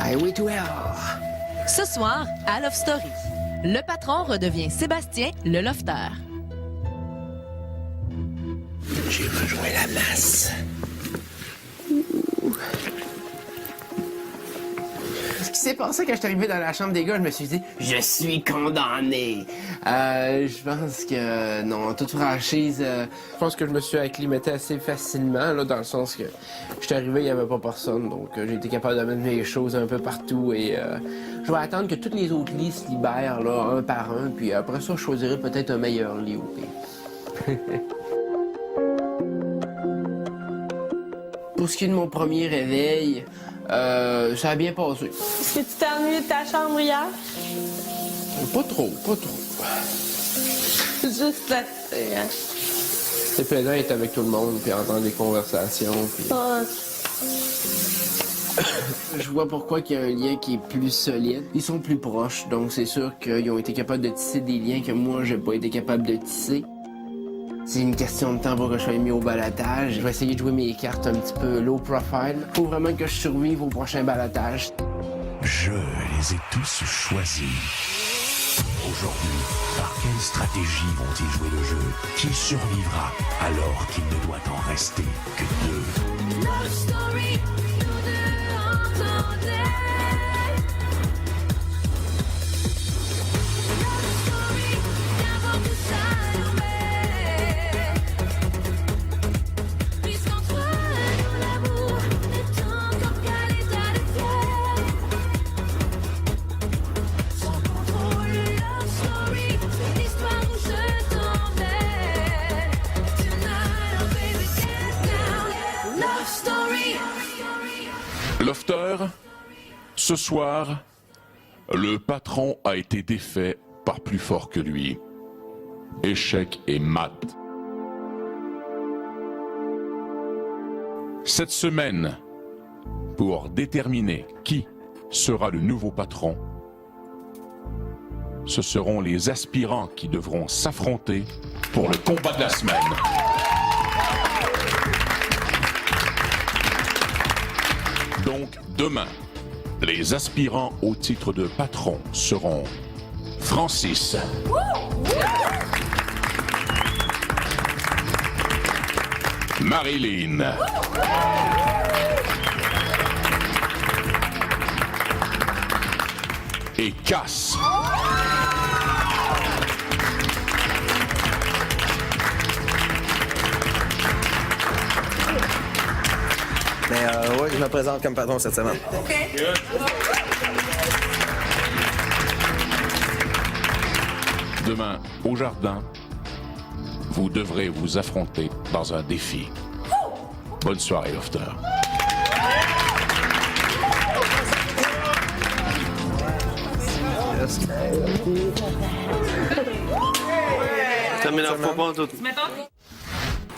Highway to Hell. Ce soir, à Love Story, le patron redevient Sébastien le lofteur. J'ai rejoint la masse. Ce qui s'est passé quand je suis arrivé dans la chambre des gars, je me suis dit, je suis condamné. Je pense que, non, en toute franchise, je pense que je me suis acclimaté assez facilement, là, dans le sens que je suis arrivé, il n'y avait pas personne, donc j'ai été capable de mettre mes choses un peu partout et je vais attendre que tous les autres lits se libèrent, là, un par un, puis après ça, je choisirai peut-être un meilleur lit au pire. Pour ce qui est de mon premier réveil, ça a bien passé. Est-ce que tu t'es ennuyé de ta chambre hier? Pas trop, pas trop. Juste assez, hein? C'est plaisant d'être avec tout le monde, puis entendre des conversations, puis... Oh. Je vois pourquoi il y a un lien qui est plus solide. Ils sont plus proches, donc c'est sûr qu'ils ont été capables de tisser des liens que moi, j'ai pas été capable de tisser. C'est une question de temps pour que je sois mis au balotage. Je vais essayer de jouer mes cartes un petit peu low profile. Faut vraiment que je survive au prochain balotage. Je les ai tous choisis. Aujourd'hui, par quelle stratégie vont-ils jouer le jeu? Qui survivra alors qu'il ne doit en rester que deux? Love story, nous deux entendez. Love story, qu'avant tout s'allumer. Puisqu'entre nous l'amour est encore qu'à l'état de fièvre. Sans contrôle, love story, c'est l'histoire où je t'emmène. Tonight, oh baby, get down. Love story. Lofter, ce soir, le patron a été défait par plus fort que lui. Échec et mat. Cette semaine, pour déterminer qui sera le nouveau patron, ce seront les aspirants qui devront s'affronter pour le combat de la semaine. Donc, demain, les aspirants au titre de patron seront Francis, Marilyn, et Cass. Mais ouais, je me présente comme patron cette semaine. Demain, au jardin, vous devrez vous affronter dans un défi. Bonne soirée, Lofter. Ça m'énerve pas tout.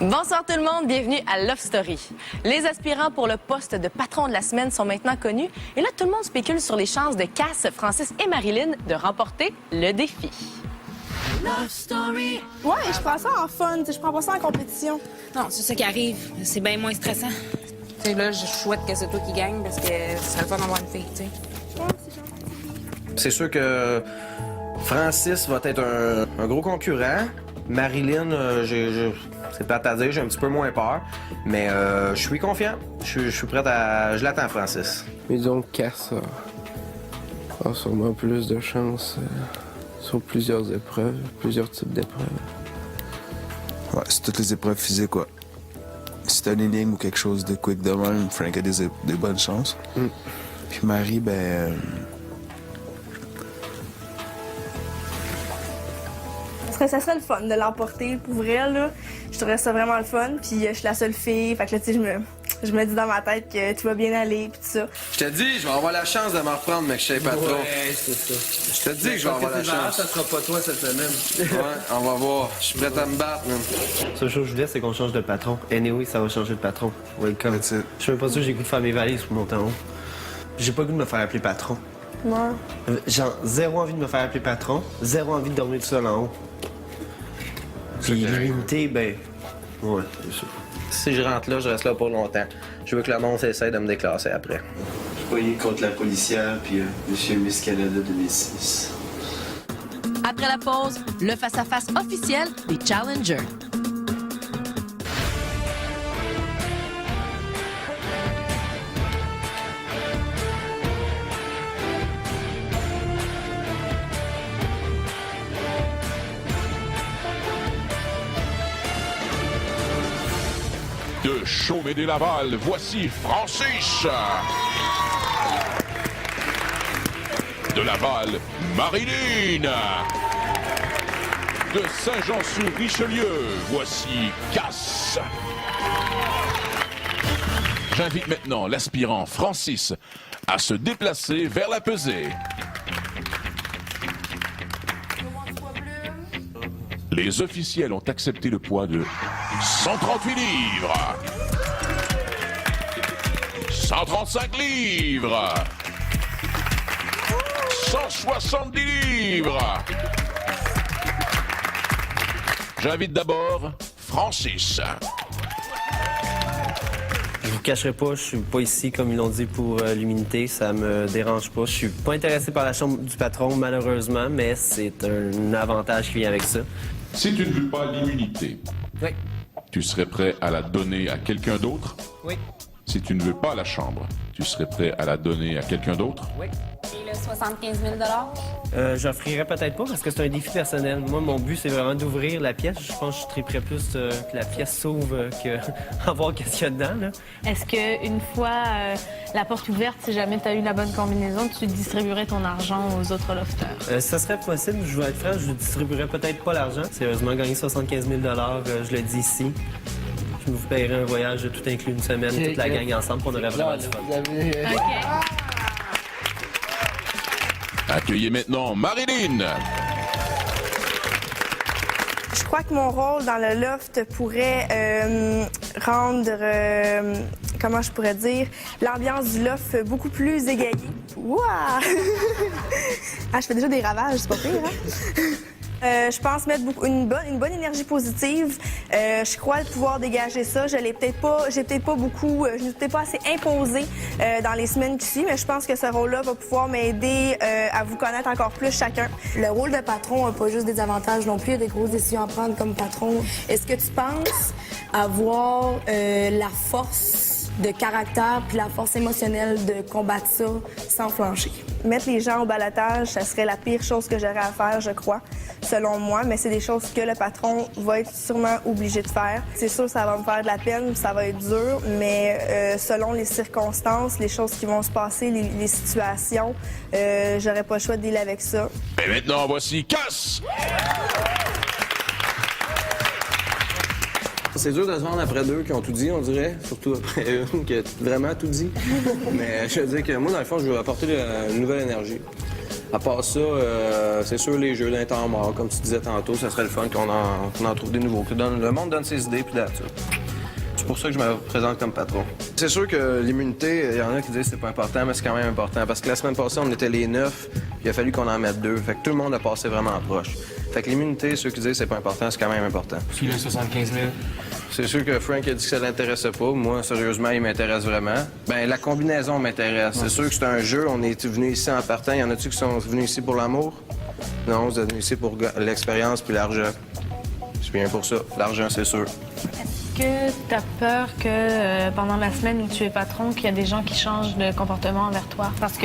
Bonsoir tout le monde, bienvenue à Love Story. Les aspirants pour le poste de patron de la semaine sont maintenant connus et là tout le monde spécule sur les chances de Cass, Francis et Marilyn de remporter le défi. Love story. Ouais, je prends ça en fun, je prends pas ça en compétition. Non, c'est ça qui arrive. C'est bien moins stressant. Tu sais, là, je souhaite que c'est toi qui gagne parce que ça serait le fun d'avoir une fille, tu sais. C'est sûr que Francis va être un gros concurrent. Marilyn, c'est plate à dire, j'ai un petit peu moins peur. Mais je suis confiant. Je suis prêt à... Je l'attends, Francis. Mais donc, Cass a sûrement plus de chance sur plusieurs épreuves, plusieurs types d'épreuves. Ouais, c'est toutes les épreuves physiques, quoi. Si t'as une énigme ou quelque chose de quick de même, Frank a des bonnes chances. Puis Marie, ben... Ça serait le fun de l'emporter, pour vrai, là. Je trouverais ça vraiment le fun, puis je suis la seule fille, fait que là, tu sais, je me dis dans ma tête que tout va bien aller, puis tout ça. Je te dis, je vais avoir la chance de m'en reprendre, mec, je sais pas trop. Ouais, c'est ça. Je te dis que je vais avoir la chance. Ça sera pas toi cette semaine. Ouais, on va voir. Je suis prêt à me battre, man. La seule chose que je voulais, c'est qu'on change de patron. Anyway, ça va changer de patron. Welcome. That's it. Je suis même pas sûr que j'ai le goût de faire mes valises pour monter en haut. J'ai pas le goût de me faire appeler patron. Moi. Genre, zéro envie de me faire appeler patron, zéro envie de dormir tout seul en haut. Puis l'unité, ben... Ouais, c'est ça. Si je rentre là, je reste là pour longtemps. Je veux que le monde essaie de me déclasser après. pogné contre la policière puis Monsieur Miss Canada 2006. Après la pause, le face-à-face officiel des Challengers. De Chaumet-des-Laval, voici Francis. De Laval, Marilyn. De Saint-Jean-sur-Richelieu, voici Cass. J'invite maintenant l'aspirant Francis à se déplacer vers la pesée. Les officiels ont accepté le poids de 138 livres, 135 livres, 170 livres. J'invite d'abord Francis. Je vous cacherai pas, je suis pas ici, comme ils l'ont dit, pour l'immunité. Ça me dérange pas. Je suis pas intéressé par la chambre du patron, malheureusement, mais c'est un avantage qui vient avec ça. Si tu ne veux pas l'immunité, Oui. tu serais prêt à la donner à quelqu'un d'autre? Oui. Si tu ne veux pas la chambre, tu serais prêt à la donner à quelqu'un d'autre? Oui. Et le 75 000 J'offrirais peut-être pas parce que c'est un défi personnel. Moi, mon but, c'est vraiment d'ouvrir la pièce. Je pense que je triperais plus que la pièce s'ouvre que voir qu'est-ce qu'il y a dedans. Là. Est-ce qu'une fois la porte ouverte, si jamais tu as eu la bonne combinaison, tu distribuerais ton argent aux autres lofters? Ça serait possible, je vais être franc, je distribuerais peut-être pas l'argent. Sérieusement, gagner 75 000 je le dis ici. Je vous paierais un voyage tout inclus une semaine, toute la gang ensemble, on aurait vraiment du fun. Accueillez maintenant Marilyn. Je crois que mon rôle dans le loft pourrait rendre, comment je pourrais dire, l'ambiance du loft beaucoup plus égayée. Ouah! Ah, je fais déjà des ravages, c'est pas pire, hein? Je pense mettre une bonne énergie positive. Je crois pouvoir dégager ça. Je n'ai peut-être pas beaucoup, je n'ai peut-être pas assez imposé dans les semaines qui suivent, mais je pense que ce rôle-là va pouvoir m'aider à vous connaître encore plus chacun. Le rôle de patron n'a pas juste des avantages non plus, il y a des grosses décisions à prendre comme patron. Est-ce que tu penses avoir la force de caractère puis la force émotionnelle de combattre ça sans flancher? Mettre les gens au balotage, ça serait la pire chose que j'aurais à faire, je crois, selon moi, mais c'est des choses que le patron va être sûrement obligé de faire. C'est sûr que ça va me faire de la peine, ça va être dur, mais selon les circonstances, les choses qui vont se passer, les situations, j'aurais pas le choix de dealer avec ça. Et maintenant, voici Cass. C'est dur de se vendre après deux qui ont tout dit, on dirait. Surtout après une qui a vraiment tout dit. Mais je veux dire que moi, dans le fond, je veux apporter une nouvelle énergie. À part ça, c'est sûr, les jeux d'un temps mort, comme tu disais tantôt, ça serait le fun qu'on en trouve des nouveaux. Que le monde donne ses idées, puis là-dessus. C'est pour ça que je me présente comme patron. C'est sûr que l'immunité, il y en a qui disent que c'est pas important, mais c'est quand même important. Parce que la semaine passée, on était les 9, puis il a fallu qu'on en mette 2. Fait que tout le monde a passé vraiment proche. Fait que l'immunité, ceux qui disent que c'est pas important, c'est quand même important. Puis le 75 000. C'est sûr que Frank a dit que ça l'intéressait pas. Moi, sérieusement, il m'intéresse vraiment. Ben, la combinaison m'intéresse. C'est sûr que c'est un jeu. On est venus ici en partant. Y en a-tu qui sont venus ici pour l'amour? Non, vous êtes venus ici pour l'expérience puis l'argent. Je viens pour ça. L'argent, c'est sûr. Est-ce que tu as peur que pendant la semaine où tu es patron, qu'il y a des gens qui changent de comportement envers toi? Parce que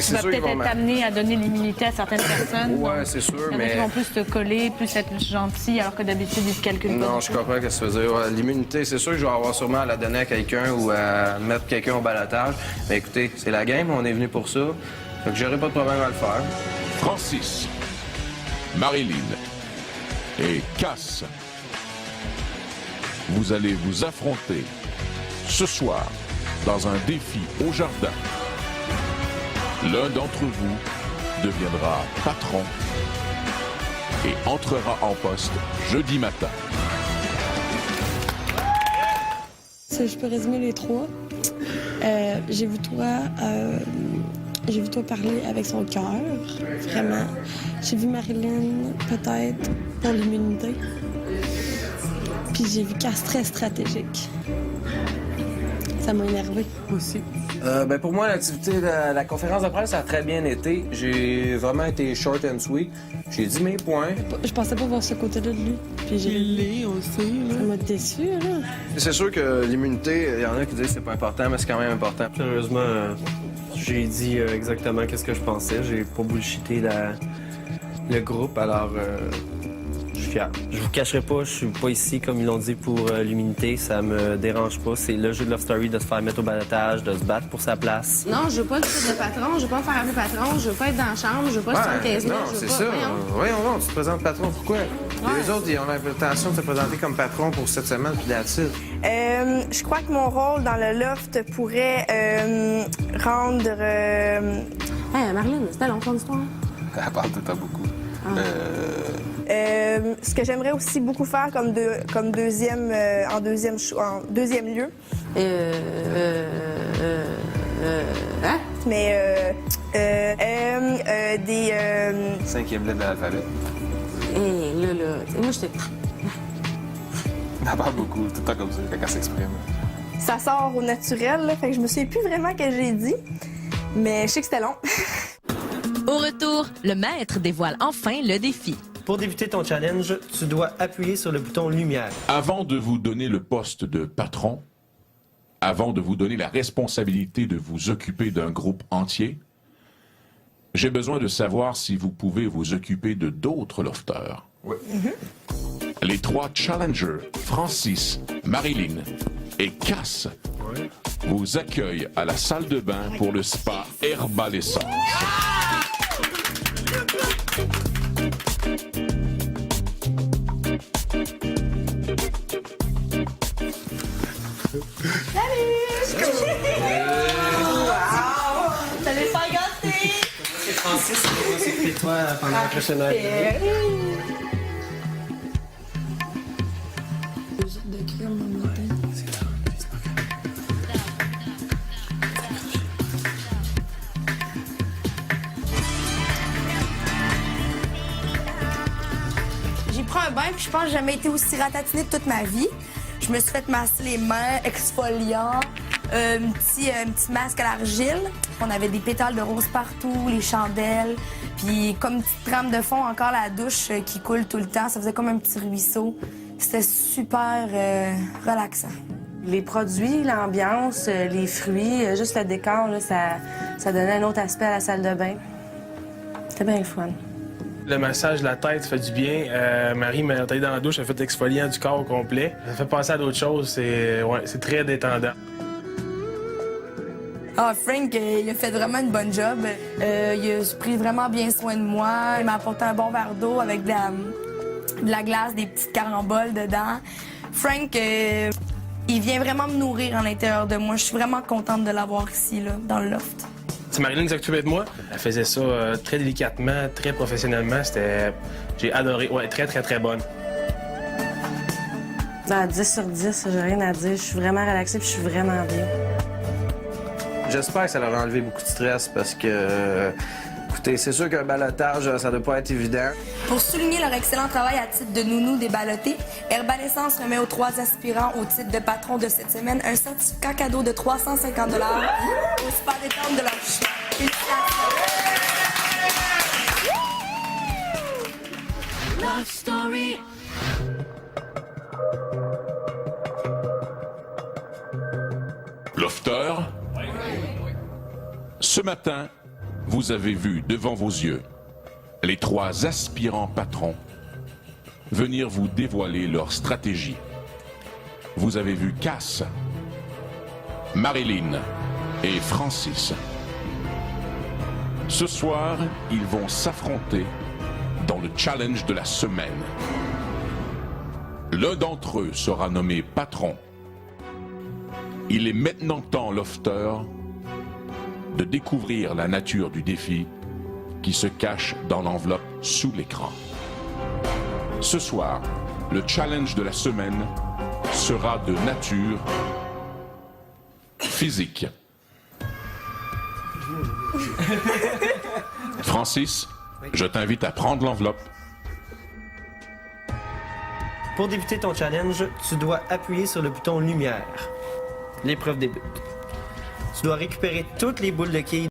tu vas peut-être être amené à donner l'immunité à certaines personnes. Ouais, c'est sûr, il y en a mais... qui vont plus te coller, plus être gentil, alors que d'habitude, ils te calculent pas. Non, je comprends ce que ça veut dire. Ouais, l'immunité, c'est sûr que je vais avoir sûrement à la donner à quelqu'un ou à mettre quelqu'un au balotage. Mais écoutez, c'est la game, on est venu pour ça. Fait que j'aurai pas de problème à le faire. Francis, Marilyn et Cass. Vous allez vous affronter ce soir dans un défi au jardin. L'un d'entre vous deviendra patron et entrera en poste jeudi matin. Si je peux résumer les trois. J'ai vu toi parler avec son cœur, vraiment. J'ai vu Marilyn, peut-être, pour l'immunité. Puis j'ai vu Cass très stratégique. Ça m'a énervé. Aussi. Pour moi, l'activité de la conférence de presse a très bien été. J'ai vraiment été short and sweet. J'ai dit mes points. Je pensais pas voir ce côté-là de lui. Puis Il l'est aussi, là. Ça m'a déçu, là. C'est sûr que l'immunité, il y en a qui disent que c'est pas important, mais c'est quand même important. Sérieusement, j'ai dit exactement qu'est-ce que je pensais. J'ai pas bullshité le groupe, alors je suis fier. Je vous cacherai pas, je suis pas ici, comme ils l'ont dit, pour l'immunité. Ça me dérange pas. C'est le jeu de Love Story de se faire mettre au balotage, de se battre pour sa place. Non, je veux pas le titre de patron, je veux pas me faire appeler patron, je veux pas être dans la chambre, je veux pas 75 000, non, je veux c'est pas... ça. Voyons. Voyons, tu te présentes patron. Pourquoi? Les autres, ils ont l'invitation de te présenter comme patron pour cette semaine, puis là-dessus. Je crois que mon rôle dans le loft pourrait rendre... Hey, Marilyn, c'était long ton histoire. Elle parle tout le temps beaucoup. ce que j'aimerais aussi beaucoup faire comme deuxième, en deuxième lieu. Hein? Mais des... 5e lettre de l'alphabet. Hé, là, moi, j'étais... Elle parle beaucoup, tout le temps comme ça, quand elle s'exprime. Ça sort au naturel, là, fait que je me souviens plus vraiment que j'ai dit, mais je sais que c'était long. Au retour, le maître dévoile enfin le défi. Pour débuter ton challenge, tu dois appuyer sur le bouton lumière. Avant de vous donner le poste de patron, avant de vous donner la responsabilité de vous occuper d'un groupe entier, j'ai besoin de savoir si vous pouvez vous occuper de d'autres lofters. Oui. Les 3 challengers, Francis, Marilyn et Cass, vous accueillent à la salle de bain pour le spa Herbalescence. T'allais faire gâter! C'est Francis qui va s'occuper de toi pendant la prochaine heure. J'ai pris un bain, puis je pense que j'ai jamais été aussi ratatinée de toute ma vie. Je me suis fait masser les mains, exfoliant, un petit masque à l'argile. On avait des pétales de rose partout, les chandelles, puis comme une petite trame de fond, encore la douche qui coule tout le temps. Ça faisait comme un petit ruisseau. C'était super relaxant. Les produits, l'ambiance, les fruits, juste le décor, là, ça donnait un autre aspect à la salle de bain. C'était bien le fun. Le massage de la tête fait du bien. Marie m'a taillé dans la douche, elle fait l'exfoliant du corps au complet. Ça fait passer à d'autres choses. C'est très détendant. Ah, Frank, il a fait vraiment une bonne job. Il a pris vraiment bien soin de moi. Il m'a apporté un bon verre d'eau avec de la glace, des petites caramboles dedans. Frank, il vient vraiment me nourrir à l'intérieur de moi. Je suis vraiment contente de l'avoir ici, là, dans le loft. C'est Marilyn qui s'occupait de moi. Elle faisait ça très délicatement, très professionnellement. J'ai adoré. Ouais, très, très, très bonne. Ben, 10 sur 10, j'ai rien à dire. Je suis vraiment relaxée puis je suis vraiment bien. J'espère que ça leur a enlevé beaucoup de stress parce que, écoutez, c'est sûr qu'un balotage, ça doit pas être évident. Pour souligner leur excellent travail à titre de nounou des ballottés, Herbalescence remet aux 3 aspirants au titre de patron de cette semaine un certificat cadeau de 350 $ au spa détente de leur choix. Félicitations! Love Story. Lofter, ce matin, vous avez vu devant vos yeux les 3 aspirants patrons venir vous dévoiler leur stratégie. Vous avez vu Cass, Marilyn et Francis. Ce soir, ils vont s'affronter dans le challenge de la semaine. L'un d'entre eux sera nommé patron. Il est maintenant temps, Lofter, de découvrir la nature du défi qui se cache dans l'enveloppe sous l'écran. Ce soir, le challenge de la semaine sera de nature physique. Francis, je t'invite à prendre l'enveloppe. Pour débuter ton challenge, tu dois appuyer sur le bouton lumière. L'épreuve débute. Tu dois récupérer toutes les boules de quilles